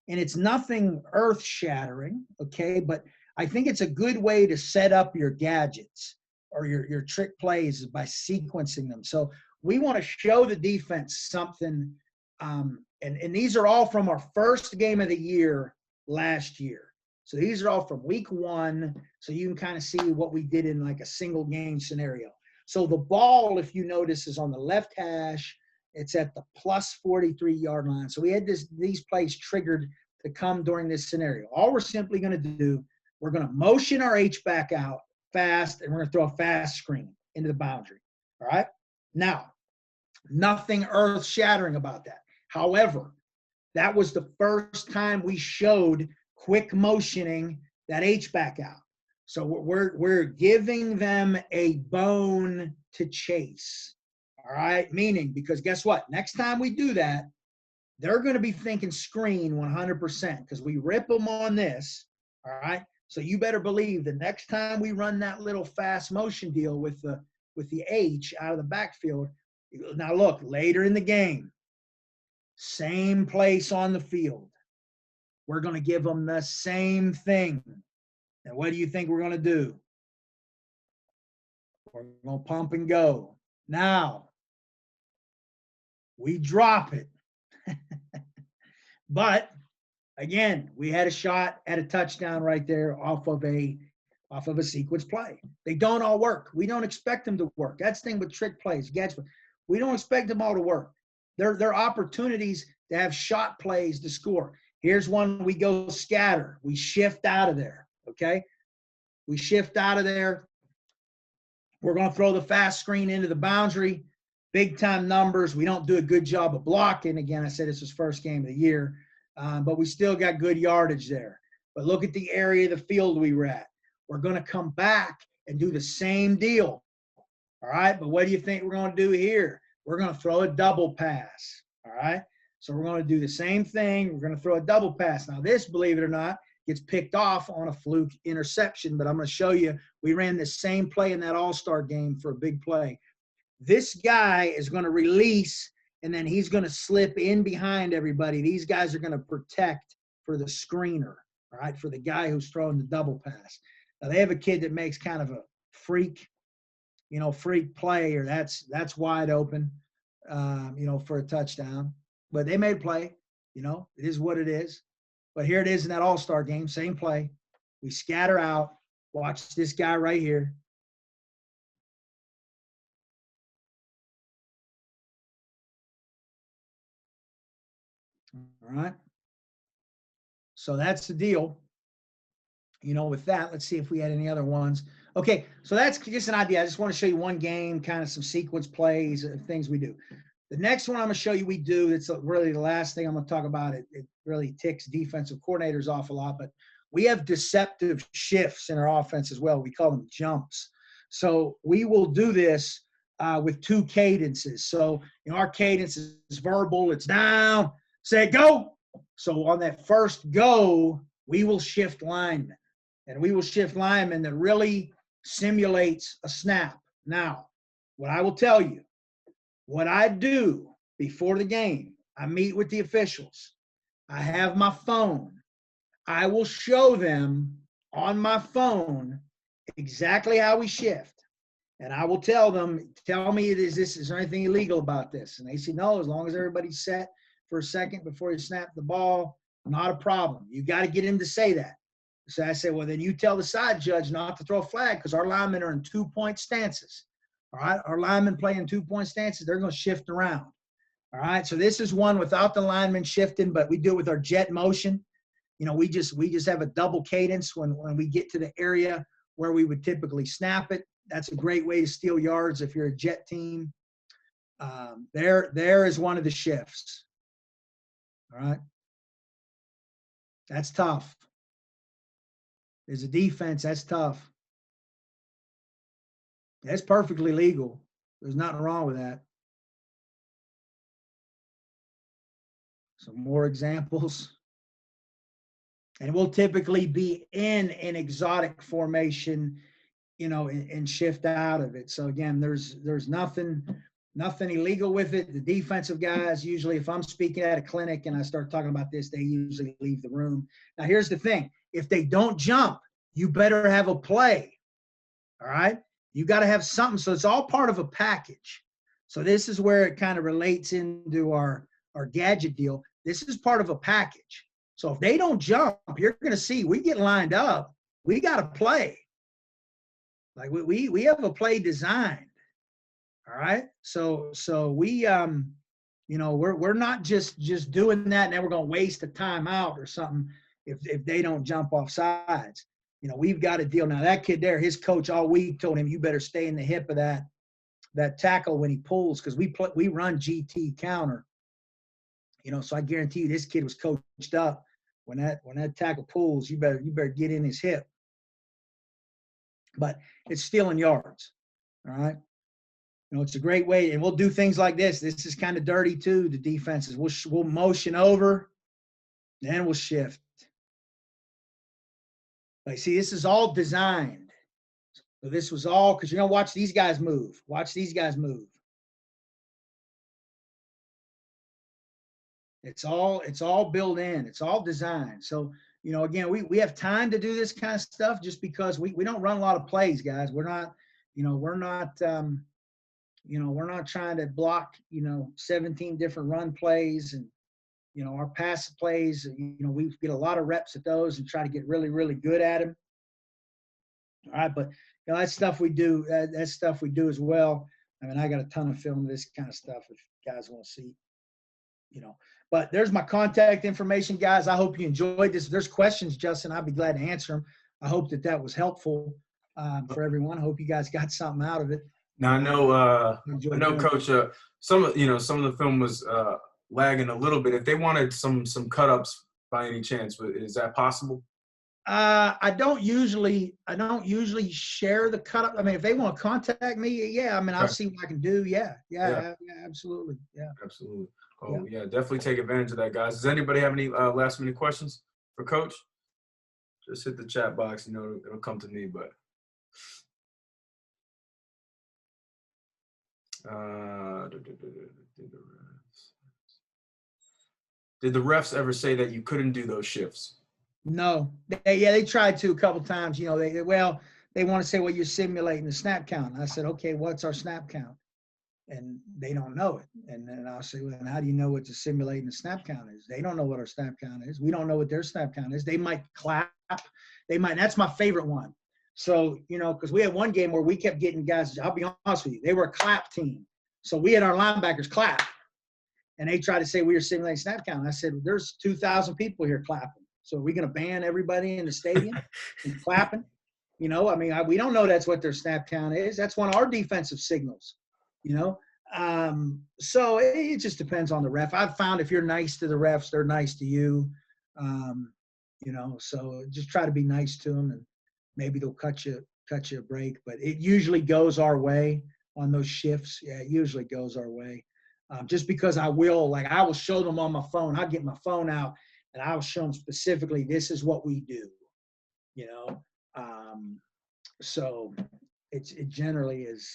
And it's nothing earth-shattering, okay? But I think it's a good way to set up your gadgets or your trick plays by sequencing them. So we want to show the defense something, and these are all from our first game of the year last year. So these are all from week 1, so you can kind of see what we did in like a single game scenario. So the ball, if you notice, is on the left hash. It's at the plus 43-yard line. So we had these plays triggered to come during this scenario. All we're simply going to do, we're going to motion our H-back out fast, and we're going to throw a fast screen into the boundary. All right? Now, nothing earth-shattering about that. However, that was the first time we showed quick motioning that H-back out. So we're giving them a bone to chase. All right? Meaning, because guess what? Next time we do that, they're going to be thinking screen 100% because we rip them on this. All right? So you better believe the next time we run that little fast motion deal with the H out of the backfield. Now look, later in the game, same place on the field. We're going to give them the same thing. And what do you think we're going to do? We're going to pump and go. Now, we drop it. But again, we had a shot at a touchdown right there off of a sequence play. They don't all work. We don't expect them to work. That's the thing with trick plays, Gadget. We don't expect them all to work. They're opportunities to have shot plays to score. Here's one, we go scatter. We shift out of there, okay? We shift out of there. We're going to throw the fast screen into the boundary. Big time numbers. We don't do a good job of blocking. Again, I said this was first game of the year, but we still got good yardage there. But look at the area of the field we were at. We're going to come back and do the same deal. All right, but what do you think we're going to do here? We're going to throw a double pass. All right, so we're going to do the same thing. We're going to throw a double pass. Now this, believe it or not, gets picked off on a fluke interception, but I'm going to show you we ran the same play in that all-star game for a big play. This guy is going to release, and then he's going to slip in behind everybody. These guys are going to protect for the screener, all right, for the guy who's throwing the double pass. Now, they have a kid that makes kind of a freak play, or that's wide open, for a touchdown. But they made a play. It is what it is. But here it is in that all-star game, same play. We scatter out. Watch this guy right here. All right. So that's the deal. With that, let's see if we had any other ones. Okay, so that's just an idea. I just want to show you one game, kind of some sequence plays, things we do. The next one I'm going to show you we do, it's really the last thing I'm going to talk about. It really ticks defensive coordinators off a lot, but we have deceptive shifts in our offense as well. We call them jumps. So we will do this with 2 cadences. So, our cadence is verbal. It's down, say go. So on that first go, we will shift linemen. And we will shift linemen that really simulates a snap. Now, what I will tell you, what I do before the game, I meet with the officials. I have my phone. I will show them on my phone exactly how we shift. And I will tell them, tell me, is there anything illegal about this? And they say, no, as long as everybody's set for a second before you snap the ball, not a problem. You got to get him to say that. So I said, well, then you tell the side judge not to throw a flag because our linemen are in 2-point stances. All right. Our linemen play in 2-point stances. They're going to shift around. All right. So this is one without the linemen shifting, but we do it with our jet motion. We just have a double cadence when we get to the area where we would typically snap it. That's a great way to steal yards if you're a jet team. There is one of the shifts. All right. That's tough. There's a defense. That's tough. That's perfectly legal. There's nothing wrong with that. Some more examples. And we'll typically be in an exotic formation, and shift out of it. So again, there's nothing illegal with it. The defensive guys, usually if I'm speaking at a clinic and I start talking about this, they usually leave the room. Now, here's the thing. If they don't jump, you better have a play. All right. You got to have something. So it's all part of a package. So this is where it kind of relates into our gadget deal. This is part of a package. So if they don't jump, you're going to see we get lined up. We got to play. Like we have a play designed. All right. So we we're not just doing that and then we're going to waste a timeout or something if they don't jump off sides. We've got to deal. Now that kid there, his coach all week told him you better stay in the hip of that tackle when he pulls because we run GT counter. So I guarantee you this kid was coached up. When that tackle pulls, you better get in his hip. But it's stealing yards. All right. It's a great way, and we'll do things like this. This is kind of dirty too. The defenses, we'll motion over, then we'll shift. Like, see, this is all designed. So this was all because you're gonna watch these guys move. Watch these guys move. It's all built in. It's all designed. So again, we have time to do this kind of stuff just because we don't run a lot of plays, guys. We're not trying to block, 17 different run plays and, our pass plays, we get a lot of reps at those and try to get really, really good at them. All right. But that's stuff we do. That's stuff we do as well. I mean, I got a ton of film of this kind of stuff if you guys want to see, but there's my contact information, guys. I hope you enjoyed this. If there's questions, Justin, I'd be glad to answer them. I hope that was helpful for everyone. I hope you guys got something out of it. Now I know, Coach. Some of the film was lagging a little bit. If they wanted some cut ups by any chance, is that possible? I don't usually share the cut up. I mean, if they want to contact me, yeah. I mean, I'll see what I can do. Yeah, absolutely. Yeah, absolutely. Oh yeah, definitely take advantage of that, guys. Does anybody have any last minute questions for Coach? Just hit the chat box. It'll come to me, but. Did the refs ever say that you couldn't do those shifts? No. They tried to a couple times. They want to say, well, you're simulating the snap count. And I said, okay, what's our snap count? And they don't know it. And then I'll say, well, then how do you know what the simulating the snap count is? They don't know what our snap count is. We don't know what their snap count is. They might clap. That's my favorite one. So, because we had one game where we kept getting guys, I'll be honest with you, they were a clap team. So we had our linebackers clap. And they tried to say we were simulating snap count. And I said, there's 2,000 people here clapping. So are we going to ban everybody in the stadium from clapping? We don't know that's what their snap count is. That's one of our defensive signals, So it just depends on the ref. I've found if you're nice to the refs, they're nice to you. So just try to be nice to them and maybe they'll cut you cut you a break, but it usually goes our way on those shifts. Yeah, it usually goes our way. Just because I will show them on my phone. I'll get my phone out and I'll show them specifically, this is what we do, you know? So it generally is,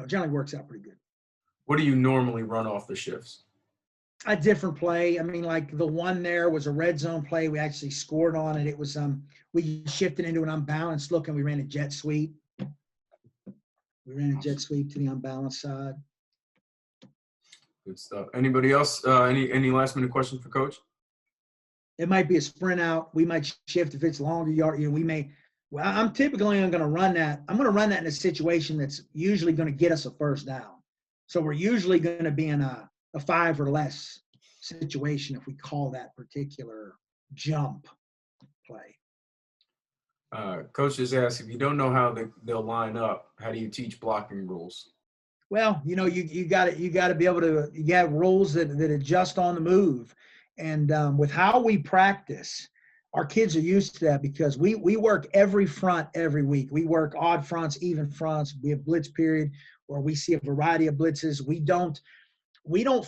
generally works out pretty good. What do you normally run off the shifts? A different play. I mean, like the one there was a red zone play. We actually scored on it. It was we shifted into an unbalanced look and we ran a jet sweep. We ran a jet sweep to the unbalanced side. Good stuff. Anybody else? Any last minute questions for Coach? It might be a sprint out. We might shift if it's longer yard. We may. Well, I'm typically going to run that. I'm going to run that in a situation that's usually going to get us a first down. So we're usually going to be in a 5 or less situation if we call that particular jump play. Coach just asked, if you don't know how they'll line up, how do you teach blocking rules? Well, you got to be able to. You have rules that adjust on the move, and with how we practice, our kids are used to that because we work every front every week. We work odd fronts, even fronts. We have blitz period where we see a variety of blitzes. We don't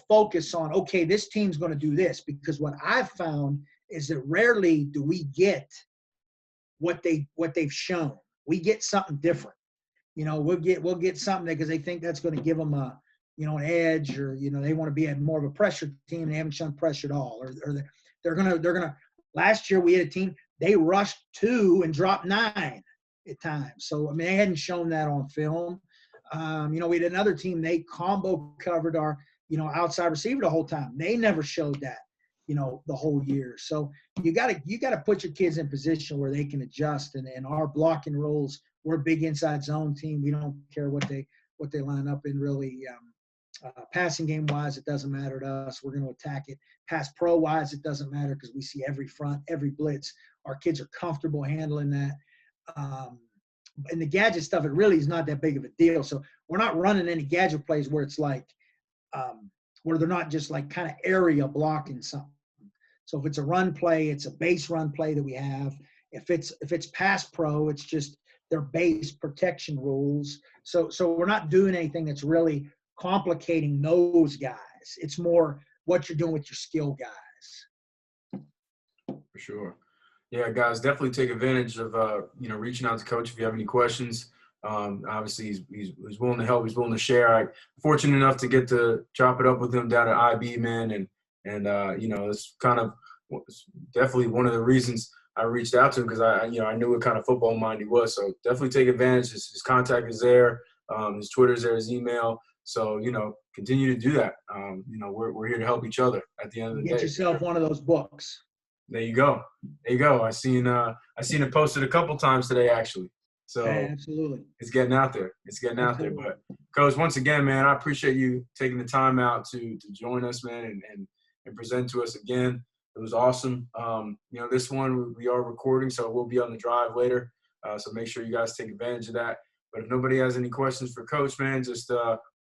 focus on, okay, this team's going to do this, because what I've found is that rarely do we get what they've shown. We get something different. We'll get something because they think that's going to give them an edge, or they want to be more of a pressure team and they haven't shown pressure at all, or they're gonna. Last year we had a team, they rushed 2 and dropped 9 at times. So I mean, they hadn't shown that on film. We had another team, they combo covered our outside receiver the whole time. They never showed that the whole year. So you got to put your kids in position where they can adjust. And our blocking rules, we're a big inside zone team. We don't care what they line up in, really. Passing game wise, it doesn't matter to us. We're going to attack it. Pass pro wise, it doesn't matter because we see every front, every blitz. Our kids are comfortable handling that. And the gadget stuff, it really is not that big of a deal. So we're not running any gadget plays where it's like, where they're not just like kind of area blocking something. So if it's a run play, it's a base run play that we have. If it's pass pro, it's just their base protection rules. So we're not doing anything that's really complicating those guys. It's more what you're doing with your skill guys. For sure. Yeah, guys, definitely take advantage of reaching out to Coach if you have any questions. Obviously, he's willing to help. He's willing to share. I'm fortunate enough to get to chop it up with him down at IB, man, and it's kind of definitely one of the reasons I reached out to him, because I knew what kind of football mind he was. So definitely take advantage. His contact is there. His Twitter's there. His email. So continue to do that. We're here to help each other at the end of the day. Get yourself one of those books. There you go. I seen it posted a couple times today, actually. So yeah, absolutely, it's getting out there. Out there. But Coach, once again, man, I appreciate you taking the time out to join us, man, and present to us again. It was awesome. This one we are recording, so we'll be on the drive later. So make sure you guys take advantage of that. But if nobody has any questions for Coach, man, just